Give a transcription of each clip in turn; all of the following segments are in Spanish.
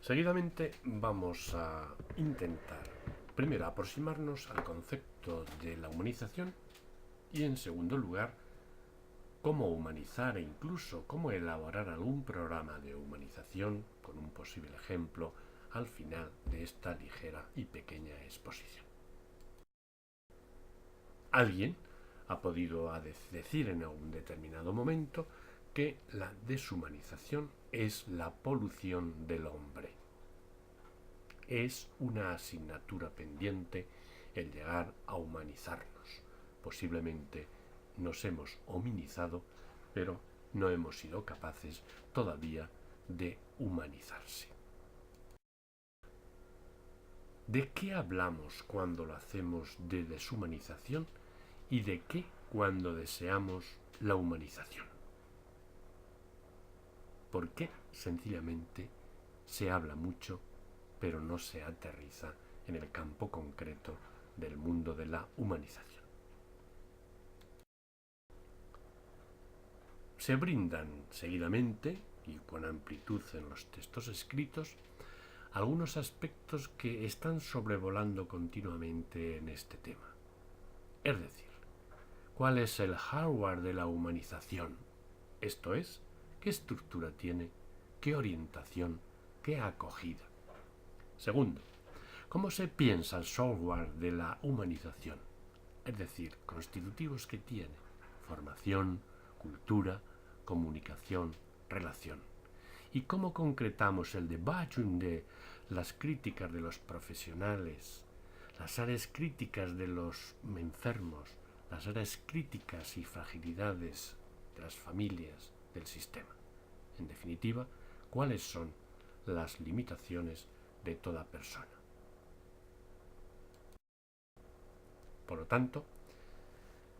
Seguidamente vamos a intentar, primero, aproximarnos al concepto de la humanización y, en segundo lugar, cómo humanizar e incluso cómo elaborar algún programa de humanización con un posible ejemplo al final de esta ligera y pequeña exposición. Alguien ha podido decir en algún determinado momento que la deshumanización es la polución del hombre. Es una asignatura pendiente el llegar a humanizarnos. Posiblemente nos hemos hominizado, pero no hemos sido capaces todavía de humanizarse. ¿De qué hablamos cuando lo hacemos de deshumanización y de qué cuando deseamos la humanización? ¿Por qué sencillamente se habla mucho pero no se aterriza en el campo concreto del mundo de la humanización? Se brindan seguidamente y con amplitud en los textos escritos algunos aspectos que están sobrevolando continuamente en este tema. Es decir, ¿cuál es el hardware de la humanización? Esto es, ¿qué estructura tiene? ¿Qué orientación? ¿Qué acogida? Segundo, ¿cómo se piensa el software de la humanización? Es decir, constitutivos que tiene: formación, cultura, comunicación, relación. ¿Y cómo concretamos el debugging de las críticas de los profesionales, las áreas críticas de los enfermos, las áreas críticas y fragilidades de las familias, del sistema? En definitiva, ¿cuáles son las limitaciones de toda persona? Por lo tanto,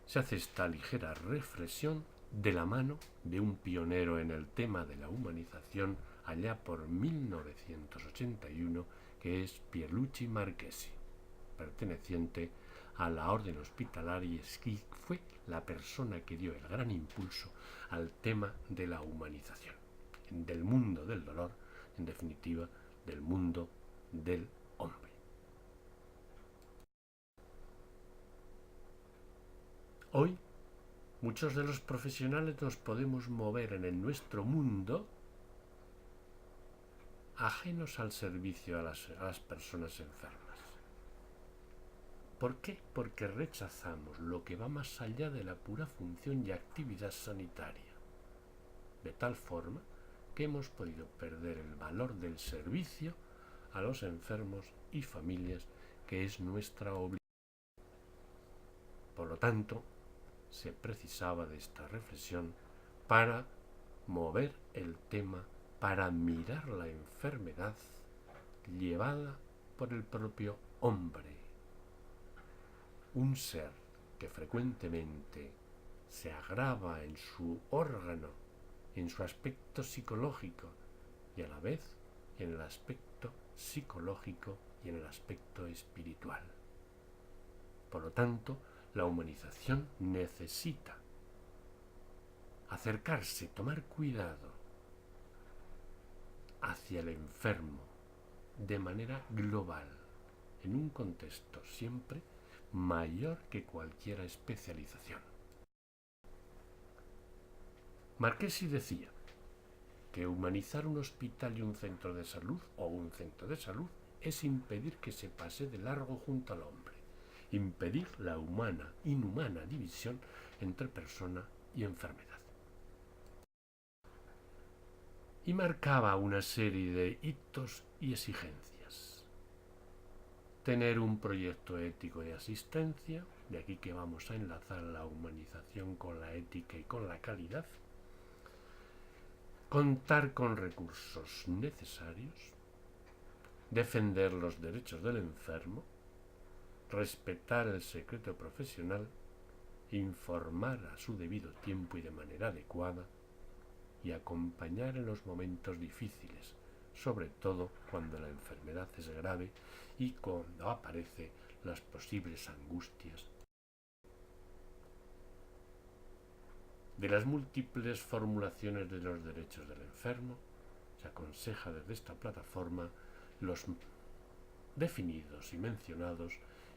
se hace esta ligera reflexión de la mano de un pionero en el tema de la humanización allá por 1981, que es Pierluigi Marchesi, perteneciente a la Orden Hospitalaria, y fue la persona que dio el gran impulso al tema de la humanización, del mundo del dolor, en definitiva, del mundo del hombre. Hoy, muchos de los profesionales nos podemos mover en nuestro mundo ajenos al servicio a las personas enfermas. ¿Por qué? Porque rechazamos lo que va más allá de la pura función y actividad sanitaria, de tal forma que hemos podido perder el valor del servicio a los enfermos y familias, que es nuestra obligación. Por lo tanto, se precisaba de esta reflexión para mover el tema, para mirar la enfermedad llevada por el propio hombre, un ser que frecuentemente se agrava en su órgano, en su aspecto psicológico, y a la vez en el aspecto psicológico y en el aspecto espiritual. Por lo tanto, la humanización necesita acercarse, tomar cuidado hacia el enfermo de manera global, en un contexto siempre mayor que cualquier especialización. Marchesi decía que humanizar un hospital y un centro de salud, o un centro de salud, es impedir que se pase de largo junto al hombre, impedir la inhumana división entre persona y enfermedad. Y marcaba una serie de hitos y exigencias. Tener un proyecto ético de asistencia, de aquí que vamos a enlazar la humanización con la ética y con la calidad. Contar con recursos necesarios, defender los derechos del enfermo, respetar el secreto profesional, informar a su debido tiempo y de manera adecuada, y acompañar en los momentos difíciles, sobre todo cuando la enfermedad es grave y cuando aparecen las posibles angustias. De las múltiples formulaciones de los derechos del enfermo, Se aconseja desde esta plataforma los definidos y mencionados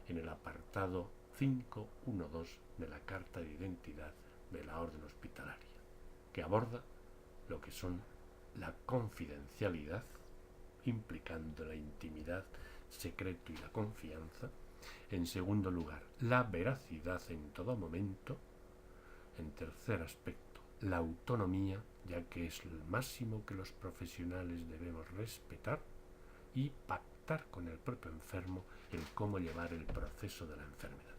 en el apartado 5.1.2 de la Carta de Identidad de la Orden Hospitalaria, que aborda lo que son la confidencialidad, implicando la intimidad, secreto y la confianza. En segundo lugar, la veracidad en todo momento. En tercer aspecto, la autonomía, ya que es el máximo que los profesionales debemos respetar, y pactar con el propio enfermo el cómo llevar el proceso de la enfermedad.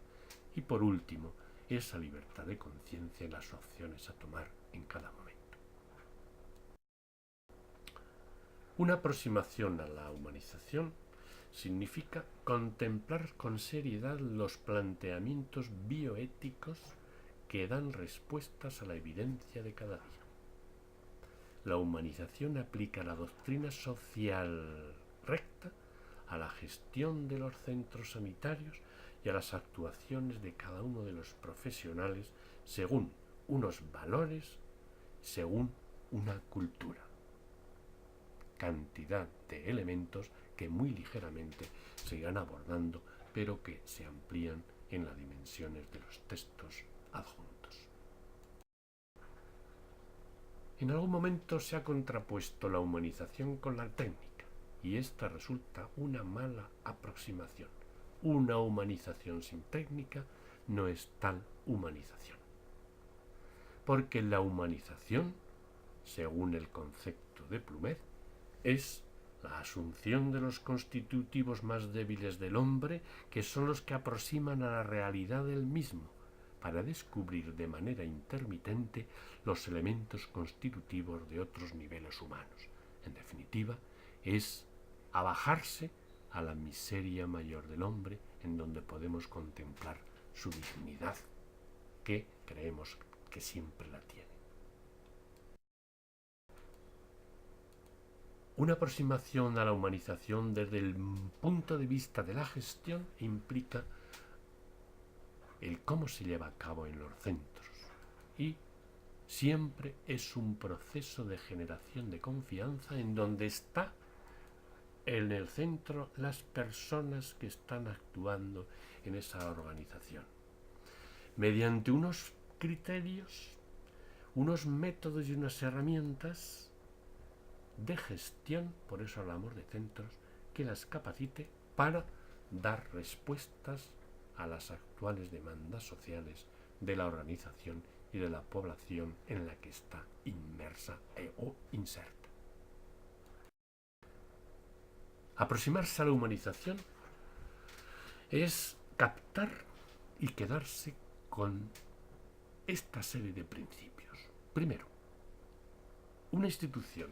Y por último, esa libertad de conciencia y las opciones a tomar en cada momento. Una aproximación a la humanización significa contemplar con seriedad los planteamientos bioéticos que dan respuestas a la evidencia de cada día. La humanización aplica la doctrina social recta a la gestión de los centros sanitarios y a las actuaciones de cada uno de los profesionales según unos valores, según una cultura. Cantidad de elementos que muy ligeramente se irán abordando, pero que se amplían en las dimensiones de los textos adjuntos. En algún momento se ha contrapuesto la humanización con la técnica, y esta resulta una mala aproximación. Una humanización sin técnica no es tal humanización. Porque la humanización, según el concepto de Plumet, es la asunción de los constitutivos más débiles del hombre, que son los que aproximan a la realidad del mismo, para descubrir de manera intermitente los elementos constitutivos de otros niveles humanos. En definitiva, es abajarse a la miseria mayor del hombre, en donde podemos contemplar su dignidad, que creemos que siempre la tiene. Una aproximación a la humanización desde el punto de vista de la gestión implica el cómo se lleva a cabo en los centros, y siempre es un proceso de generación de confianza en donde está en el centro las personas que están actuando en esa organización, mediante unos criterios, unos métodos y unas herramientas de gestión, por eso hablamos de centros, que las capacite para dar respuestas a las actuales demandas sociales de la organización y de la población en la que está inmersa o inserta. Aproximarse a la humanización es captar y quedarse con esta serie de principios. Primero, una institución,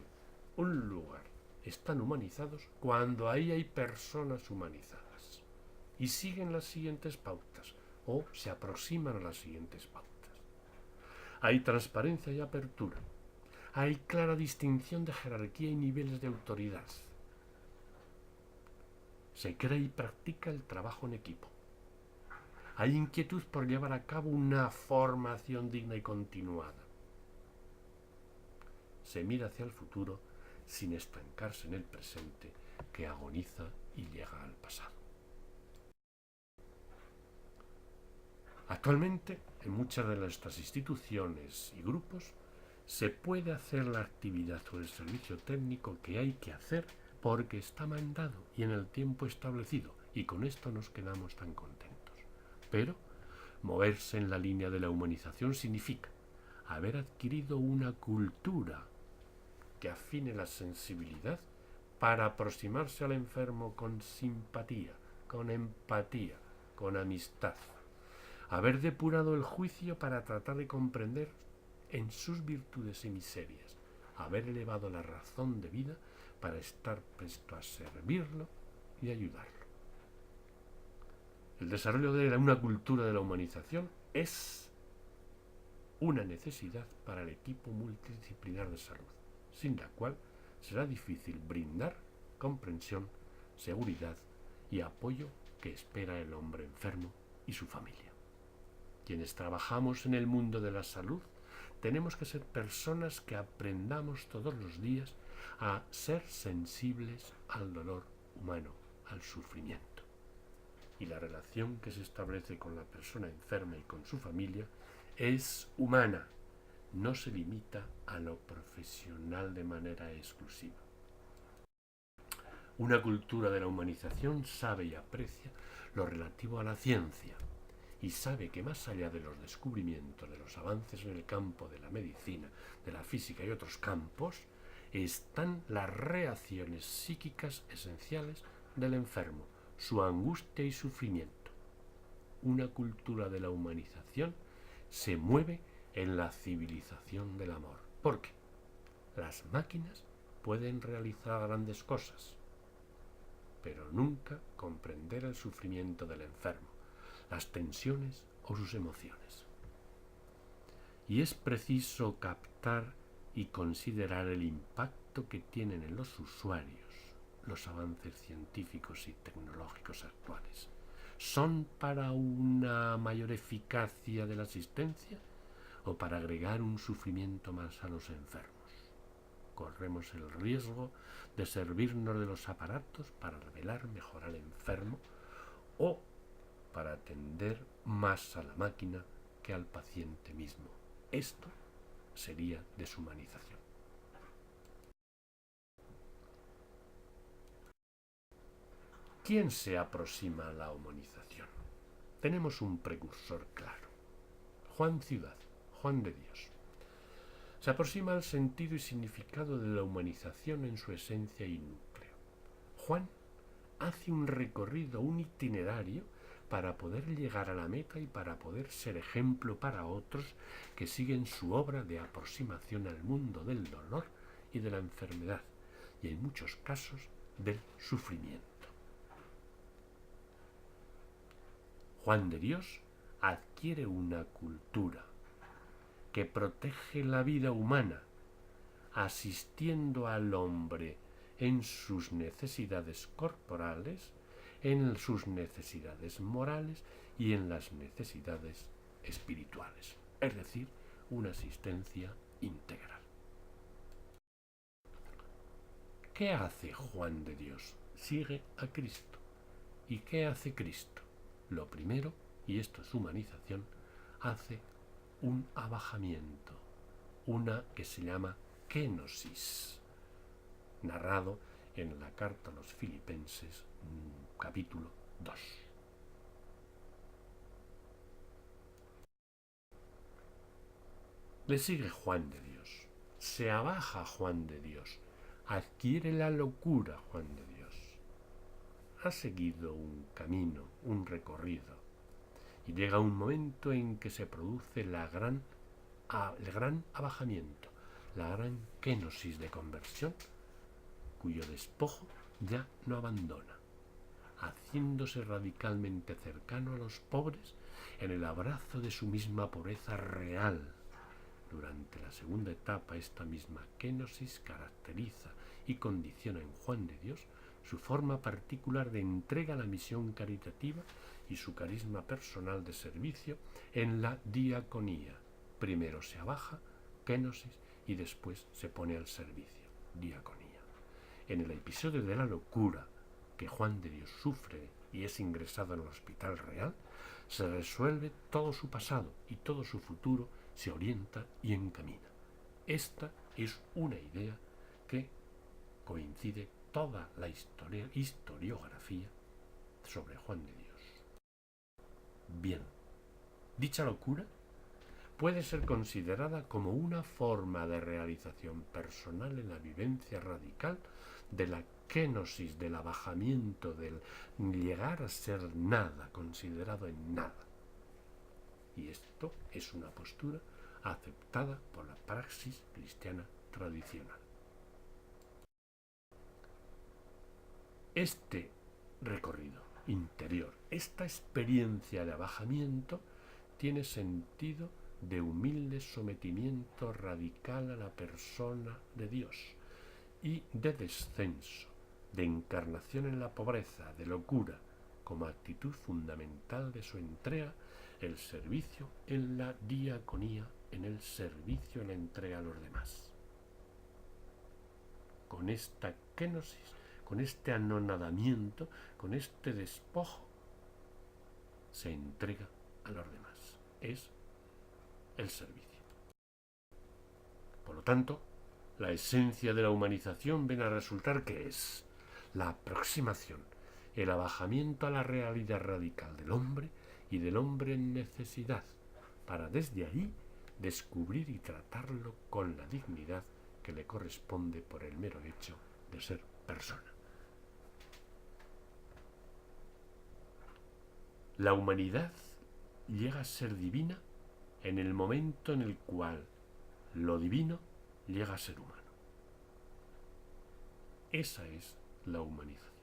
un lugar, están humanizados cuando ahí hay personas humanizadas y siguen las siguientes pautas o se aproximan a las siguientes pautas. Hay transparencia y apertura. Hay clara distinción de jerarquía y niveles de autoridad. Se crea y practica el trabajo en equipo. Hay inquietud por llevar a cabo una formación digna y continuada. Se mira hacia el futuro sin estancarse en el presente que agoniza y llega al pasado. Actualmente, en muchas de nuestras instituciones y grupos, se puede hacer la actividad o el servicio técnico que hay que hacer porque está mandado y en el tiempo establecido, y con esto nos quedamos tan contentos. Pero moverse en la línea de la humanización significa haber adquirido una cultura que afine la sensibilidad para aproximarse al enfermo con simpatía, con empatía, con amistad. Haber depurado el juicio para tratar de comprender en sus virtudes y miserias. Haber elevado la razón de vida para estar presto a servirlo y ayudarlo. El desarrollo de una cultura de la humanización es una necesidad para el equipo multidisciplinar de salud, sin la cual será difícil brindar comprensión, seguridad y apoyo que espera el hombre enfermo y su familia. Quienes trabajamos en el mundo de la salud tenemos que ser personas que aprendamos todos los días a ser sensibles al dolor humano, al sufrimiento. Y la relación que se establece con la persona enferma y con su familia es humana, no se limita a lo profesional de manera exclusiva. Una cultura de la humanización sabe y aprecia lo relativo a la ciencia y sabe que más allá de los descubrimientos, de los avances en el campo de la medicina, de la física y otros campos, están las reacciones psíquicas esenciales del enfermo, su angustia y sufrimiento. Una cultura de la humanización se mueve en la civilización del amor. ¿Por qué? Las máquinas pueden realizar grandes cosas, pero nunca comprender el sufrimiento del enfermo, las tensiones o sus emociones. Y es preciso captar y considerar el impacto que tienen en los usuarios los avances científicos y tecnológicos actuales. ¿Son para una mayor eficacia de la asistencia o para agregar un sufrimiento más a los enfermos? Corremos el riesgo de servirnos de los aparatos para revelar mejor al enfermo o para atender más a la máquina que al paciente mismo. Esto sería deshumanización. ¿Quién se aproxima a la humanización? Tenemos un precursor claro. Juan Ciudad, Juan de Dios. Se aproxima al sentido y significado de la humanización en su esencia y núcleo. Juan hace un recorrido, un itinerario para poder llegar a la meta y para poder ser ejemplo para otros que siguen su obra de aproximación al mundo del dolor y de la enfermedad y en muchos casos del sufrimiento. Juan de Dios adquiere una cultura que protege la vida humana, asistiendo al hombre en sus necesidades corporales, en sus necesidades morales y en las necesidades espirituales, es decir, una asistencia integral. ¿Qué hace Juan de Dios? Sigue a Cristo. ¿Y qué hace Cristo? Lo primero, y esto es humanización, hace un abajamiento, una que se llama kenosis, narrado en la carta a los Filipenses, capítulo 2. Le sigue Juan de Dios, se abaja Juan de Dios, adquiere la locura Juan de Dios. Ha seguido un camino, un recorrido, y llega un momento en que se produce el gran abajamiento, la gran kenosis de conversión, cuyo despojo ya no abandona, haciéndose radicalmente cercano a los pobres en el abrazo de su misma pobreza real. Durante la segunda etapa, esta misma kenosis caracteriza y condiciona en Juan de Dios su forma particular de entrega a la misión caritativa y su carisma personal de servicio en la diaconía. Primero se abaja, kenosis, y después se pone al servicio, diaconía. En el episodio de la locura que Juan de Dios sufre y es ingresado en el hospital real, se resuelve todo su pasado y todo su futuro se orienta y encamina. Esta es una idea que coincide toda la historiografía sobre Juan de Dios. Bien, dicha locura puede ser considerada como una forma de realización personal en la vivencia radical de la kenosis, del abajamiento, del llegar a ser nada, considerado en nada. Y esto es una postura aceptada por la praxis cristiana tradicional. Este recorrido interior, esta experiencia de abajamiento, tiene sentido de humilde sometimiento radical a la persona de Dios y de descenso, de encarnación en la pobreza, de locura, como actitud fundamental de su entrega, el servicio en la diaconía, en el servicio en la entrega a los demás. con esta kenosis, con este anonadamiento, con este despojo, se entrega a los demás. Es el servicio. Por lo tanto, la esencia de la humanización viene a resultar que es la aproximación, el abajamiento a la realidad radical del hombre y del hombre en necesidad, para desde ahí descubrir y tratarlo con la dignidad que le corresponde por el mero hecho de ser persona. La humanidad llega a ser divina en el momento en el cual lo divino llega a ser humano. Esa es la humanización.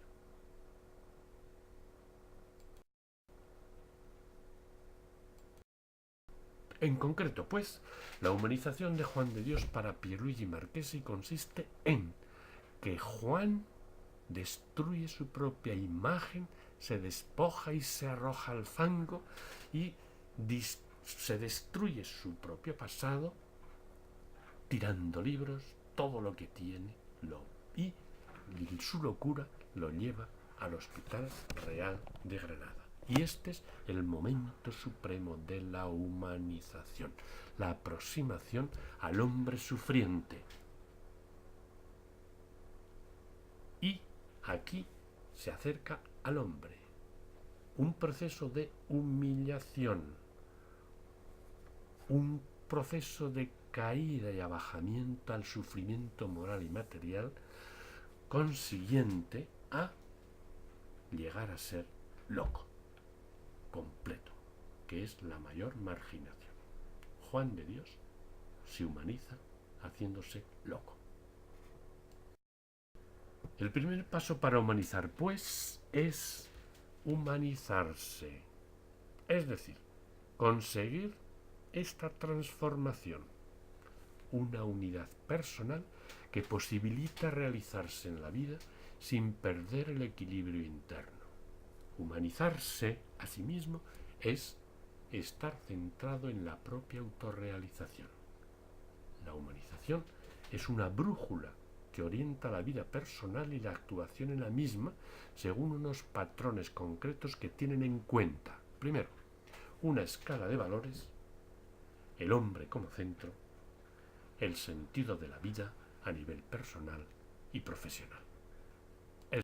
En concreto, pues, la humanización de Juan de Dios para Pierluigi Marchesi consiste en que Juan destruye su propia imagen, se despoja y se arroja al fango y se destruye su propio pasado, tirando libros, todo lo que tiene, y su locura lo lleva al Hospital Real de Granada. Y este es el momento supremo de la humanización, la aproximación al hombre sufriente. Y aquí se acerca al hombre, un proceso de humillación, un proceso de caída y abajamiento al sufrimiento moral y material, consiguiente a llegar a ser loco, completo, que es la mayor marginación. Juan de Dios se humaniza haciéndose loco. El primer paso para humanizar, pues, es humanizarse, es decir, conseguir esta transformación, una unidad personal que posibilita realizarse en la vida sin perder el equilibrio interno. Humanizarse a sí mismo es estar centrado en la propia autorrealización. La humanización es una brújula que orienta la vida personal y la actuación en la misma según unos patrones concretos que tienen en cuenta, primero, una escala de valores, el hombre como centro, el sentido de la vida a nivel personal y profesional. Es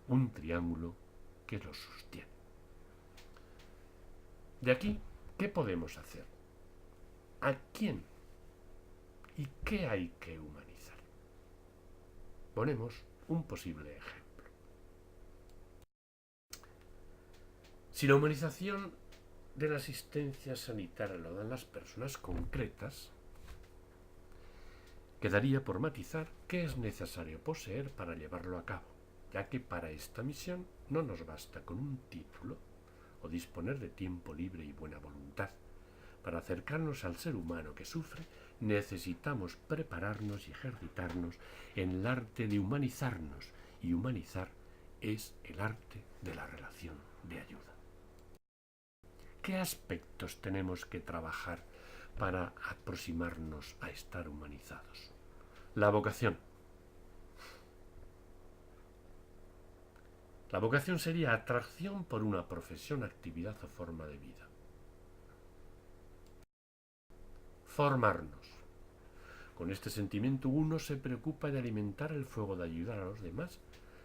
un triángulo que lo sostiene. De aquí, ¿qué podemos hacer? ¿A quién y qué hay que humanizar? Ponemos un posible ejemplo. Si la humanización de la asistencia sanitaria lo dan las personas concretas, quedaría por matizar qué es necesario poseer para llevarlo a cabo, ya que para esta misión no nos basta con un título o disponer de tiempo libre y buena voluntad. Para acercarnos al ser humano que sufre, necesitamos prepararnos y ejercitarnos en el arte de humanizarnos, y humanizar es el arte de la relación de ayuda. ¿Qué aspectos tenemos que trabajar para aproximarnos a estar humanizados? La vocación. La vocación sería atracción por una profesión, actividad o forma de vida. Formarnos. Con este sentimiento uno se preocupa de alimentar el fuego de ayudar a los demás,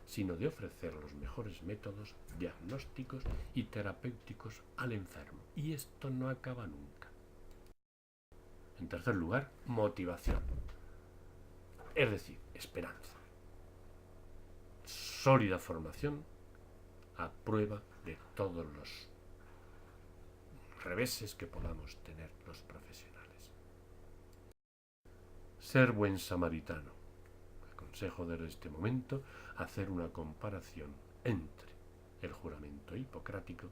sino de ofrecer los mejores métodos diagnósticos y terapéuticos al enfermo. Y esto no acaba nunca. En tercer lugar, motivación. Es decir, esperanza. Sólida formación a prueba de todos los reveses que podamos tener los profesionales. Ser buen samaritano. Aconsejo desde este momento hacer una comparación entre el juramento hipocrático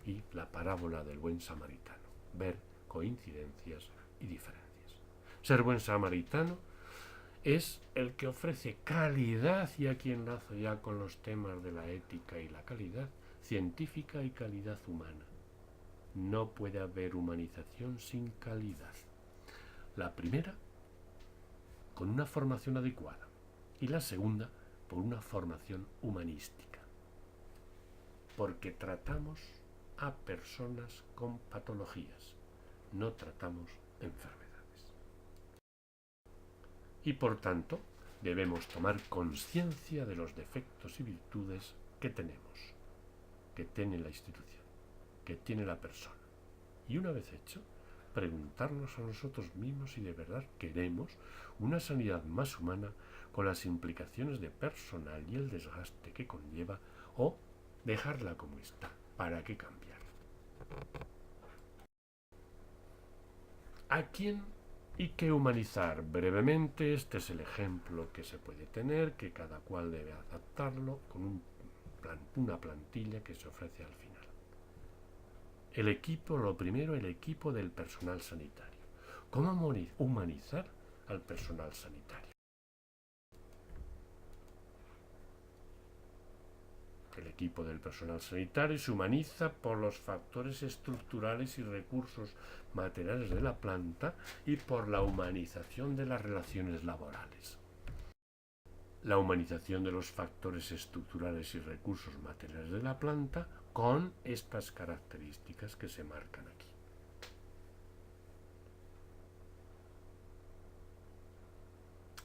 y la parábola del buen samaritano. Ver coincidencias y diferencias. Ser buen samaritano es el que ofrece calidad, y aquí enlazo ya con los temas de la ética y la calidad científica y calidad humana. No puede haber humanización sin calidad. La primera con una formación adecuada, y la segunda por una formación humanística, porque tratamos a personas con patologías, no tratamos enfermedades. Y por tanto, debemos tomar conciencia de los defectos y virtudes que tenemos, que tiene la institución, que tiene la persona. Y una vez hecho, preguntarnos a nosotros mismos si de verdad queremos una sanidad más humana con las implicaciones de personal y el desgaste que conlleva, o dejarla como está. ¿Para qué cambiar? ¿A quién y qué humanizar? Brevemente, este es el ejemplo que se puede tener, que cada cual debe adaptarlo con una plantilla que se ofrece al final. El equipo, lo primero, el equipo del personal sanitario. ¿Cómo humanizar al personal sanitario? El equipo del personal sanitario se humaniza por los factores estructurales y recursos materiales de la planta y por la humanización de las relaciones laborales. La humanización de los factores estructurales y recursos materiales de la planta con estas características que se marcan aquí.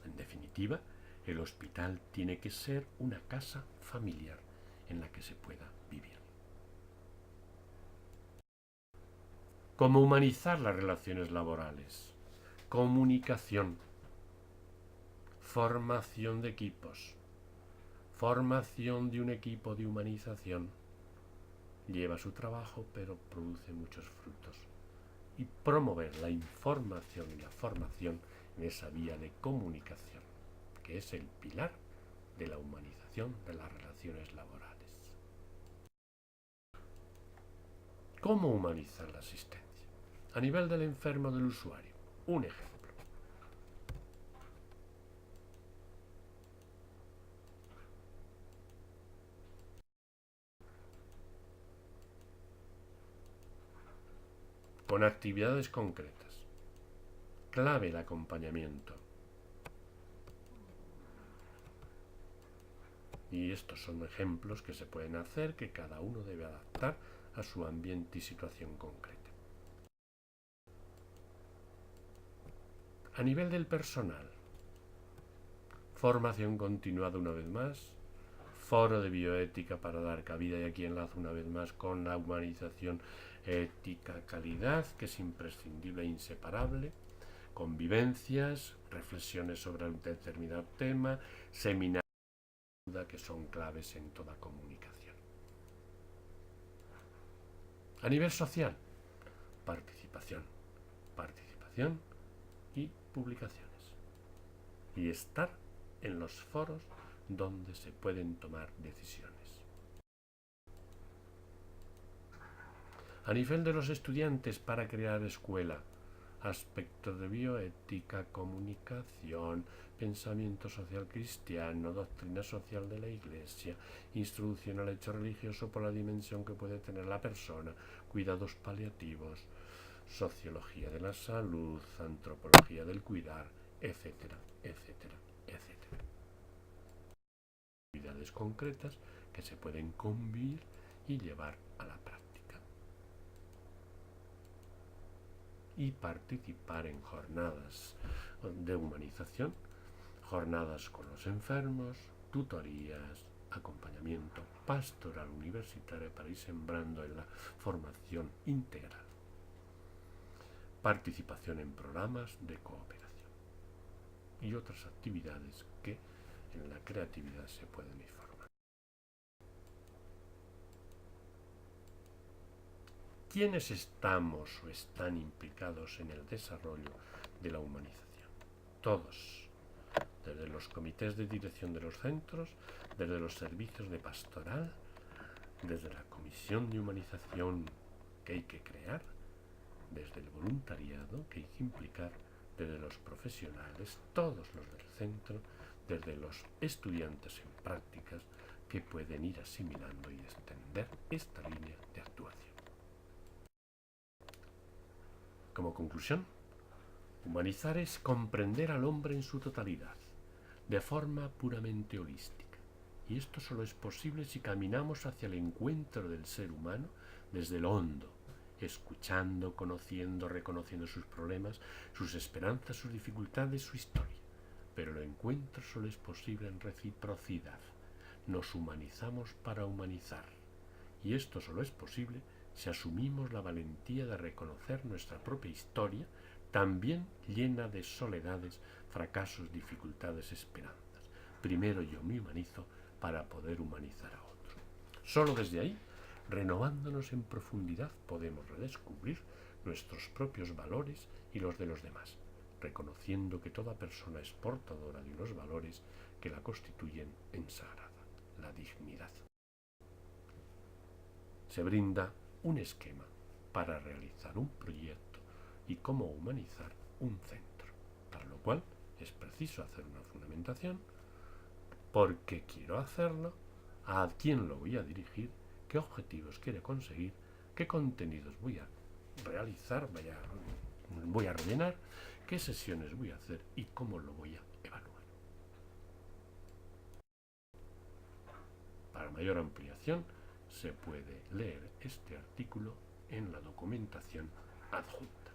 En definitiva, el hospital tiene que ser una casa familiar en la que se pueda vivir. ¿Cómo humanizar las relaciones laborales? Comunicación, formación de equipos, formación de un equipo de humanización. Lleva su trabajo, pero produce muchos frutos. Y promover la información y la formación en esa vía de comunicación, que es el pilar de la humanización de las relaciones laborales. ¿Cómo humanizar la asistencia? A nivel del enfermo, del usuario. Un ejemplo. Con actividades concretas. Clave el acompañamiento. Y estos son ejemplos que se pueden hacer, que cada uno debe adaptar a su ambiente y situación concreta. A nivel del personal, formación continuada una vez más, foro de bioética para dar cabida, y aquí enlazo una vez más con la humanización, ética, calidad, que es imprescindible e inseparable, convivencias, reflexiones sobre un determinado tema, seminarios que son claves en toda comunicación. A nivel social, participación y publicaciones. Y estar en los foros donde se pueden tomar decisiones. A nivel de los estudiantes, para crear escuela, aspectos de bioética, comunicación, pensamiento social cristiano, doctrina social de la Iglesia, introducción al hecho religioso por la dimensión que puede tener la persona, cuidados paliativos, sociología de la salud, antropología del cuidar, etcétera, etcétera, etcétera. Actividades concretas que se pueden convivir y llevar a la práctica. Y participar en jornadas de humanización, jornadas con los enfermos, tutorías, acompañamiento, pastoral universitaria para ir sembrando en la formación integral, participación en programas de cooperación y otras actividades que en la creatividad se pueden ir formando. ¿Quiénes estamos o están implicados en el desarrollo de la humanización? Todos, desde los comités de dirección de los centros, desde los servicios de pastoral, desde la comisión de humanización que hay que crear, desde el voluntariado que hay que implicar, desde los profesionales, todos los del centro, desde los estudiantes en prácticas, que pueden ir asimilando y extender esta línea de actuación. Como conclusión, Humanizar es comprender al hombre en su totalidad, de forma puramente holística. Y esto solo es posible si caminamos hacia el encuentro del ser humano desde lo hondo, escuchando, conociendo, reconociendo sus problemas, sus esperanzas, sus dificultades, su historia. Pero el encuentro solo es posible en reciprocidad. Nos humanizamos para humanizar. Y esto solo es posible si asumimos la valentía de reconocer nuestra propia historia, también llena de soledades, fracasos, dificultades, esperanzas. Primero yo me humanizo para poder humanizar a otro. Solo desde ahí, renovándonos en profundidad, podemos redescubrir nuestros propios valores y los de los demás, reconociendo que toda persona es portadora de unos valores que la constituyen en sagrada, la dignidad. Se brinda un esquema para realizar un proyecto y cómo humanizar un centro, para lo cual es preciso hacer una fundamentación, por qué quiero hacerlo, a quién lo voy a dirigir, qué objetivos quiere conseguir, qué contenidos voy a realizar, voy a rellenar, qué sesiones voy a hacer y cómo lo voy a evaluar. Para mayor ampliación, se puede leer este artículo en la documentación adjunta.